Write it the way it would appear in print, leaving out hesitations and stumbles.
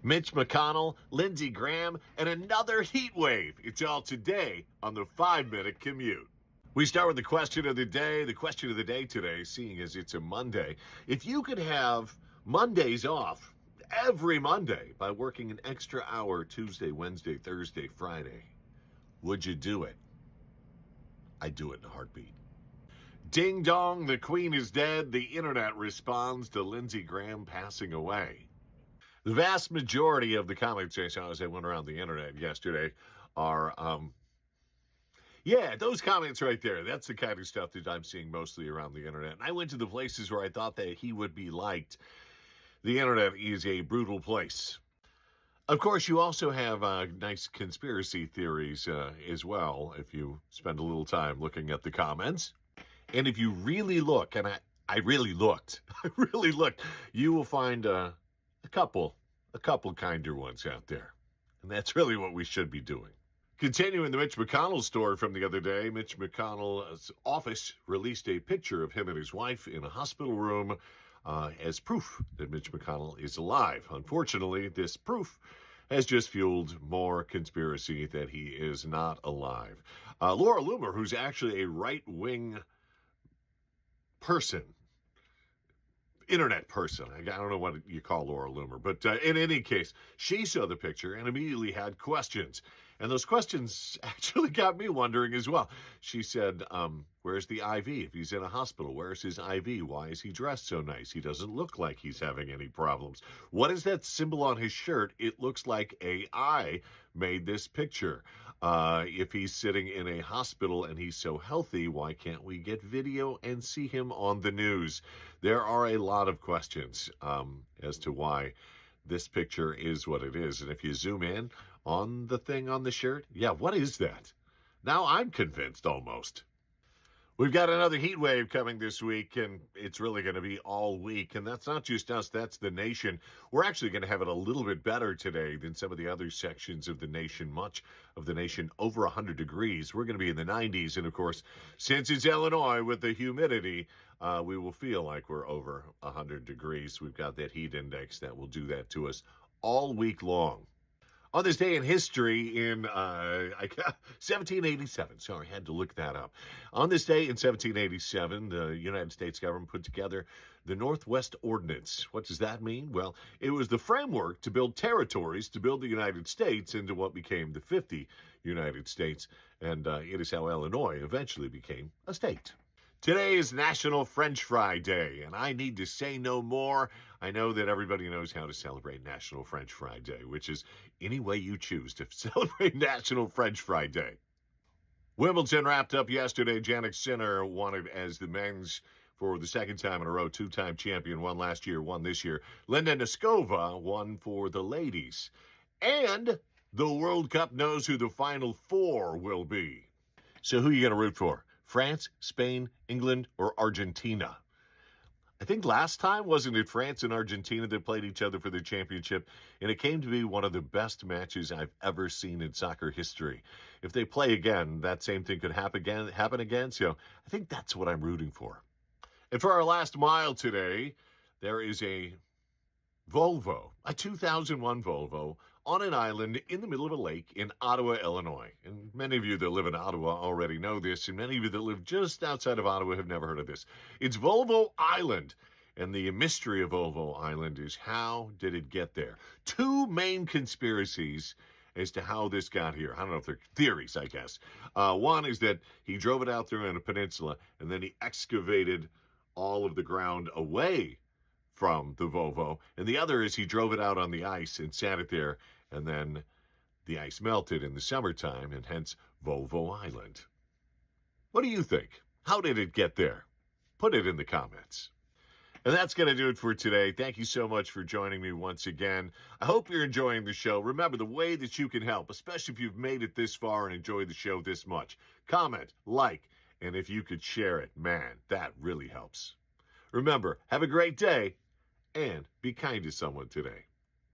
Mitch McConnell, Lindsey Graham, and another heat wave. It's all today on the 5-Minute Commute. We start with the question of the day. The question of the day today, seeing as it's a Monday, if you could have Mondays off every Monday by working an extra hour Tuesday, Wednesday, Thursday, Friday, would you do it? I'd do it in a heartbeat. Ding dong, the Queen is dead. The internet responds to Lindsey Graham passing away. The vast majority of the comments I saw as I went around the internet yesterday are, those comments right there. That's the kind of stuff that I'm seeing mostly around the internet. And I went to the places where I thought that he would be liked. The internet is a brutal place. Of course, you also have nice conspiracy theories as well, if you spend a little time looking at the comments. And if you really look, and I really looked, you will find a couple kinder ones out there. And that's really what we should be doing. Continuing the Mitch McConnell story from the other day, Mitch McConnell's office released a picture of him and his wife in a hospital room as proof that Mitch McConnell is alive. Unfortunately, this proof has just fueled more conspiracy that he is not alive. Laura Loomer, who's actually a right-wing person, internet person. I don't know what you call Laura Loomer, but in any case, she saw the picture and immediately had questions. And those questions actually got me wondering as well. She said, where's the IV? If he's in a hospital, where's his IV? Why is he dressed so nice? He doesn't look like he's having any problems. What is that symbol on his shirt? It looks like AI made this picture. If he's sitting in a hospital and he's so healthy, why can't we get video and see him on the news? There are a lot of questions as to why this picture is what it is. And if you zoom in on the thing on the shirt, what is that? Now I'm convinced almost. We've got another heat wave coming this week, and it's really going to be all week. And that's not just us, that's the nation. We're actually going to have it a little bit better today than some of the other sections of the nation. Much of the nation over 100 degrees. We're going to be in the 90s. And, of course, since it's Illinois with the humidity, we will feel like we're over 100 degrees. We've got that heat index that will do that to us all week long. On this day in history in 1787, sorry, I had to look that up. On this day in 1787, the United States government put together the Northwest Ordinance. What does that mean? Well, it was the framework to build territories, to build the United States into what became the 50 United States, and it is how Illinois eventually became a state. Today is National French Fry Day, and I need to say no more. I know that everybody knows how to celebrate National French Fry Day, which is any way you choose to celebrate National French Fry Day. Wimbledon wrapped up yesterday. Jannik Sinner won it as the men's for the second time in a row, two-time champion, won last year, won this year. Linda Noskova won for the ladies. And the World Cup knows who the Final Four will be. So who are you going to root for? France, Spain, England, or Argentina? I think last time, wasn't it France and Argentina that played each other for the championship? And it came to be one of the best matches I've ever seen in soccer history. If they play again, that same thing could happen again. So I think that's what I'm rooting for. And for our last mile today, there is a Volvo, a 2001 Volvo, on an island in the middle of a lake in Ottawa, Illinois. And many of you that live in Ottawa already know this, and many of you that live just outside of Ottawa have never heard of this. It's Volvo Island, and the mystery of Volvo Island is how did it get there? Two main conspiracies as to how this got here. I don't know if they're theories, I guess. One is that he drove it out there on a peninsula, and then he excavated all of the ground away from the Volvo, and the other is he drove it out on the ice and sat it there, and then the ice melted in the summertime, and hence Volvo Island. What do you think? How did it get there? Put it in the comments. And that's going to do it for today. Thank you so much for joining me once again. I hope you're enjoying the show. Remember, the way that you can help, especially if you've made it this far and enjoyed the show this much, comment, like, and if you could share it, man, that really helps. Remember, have a great day, and be kind to someone today.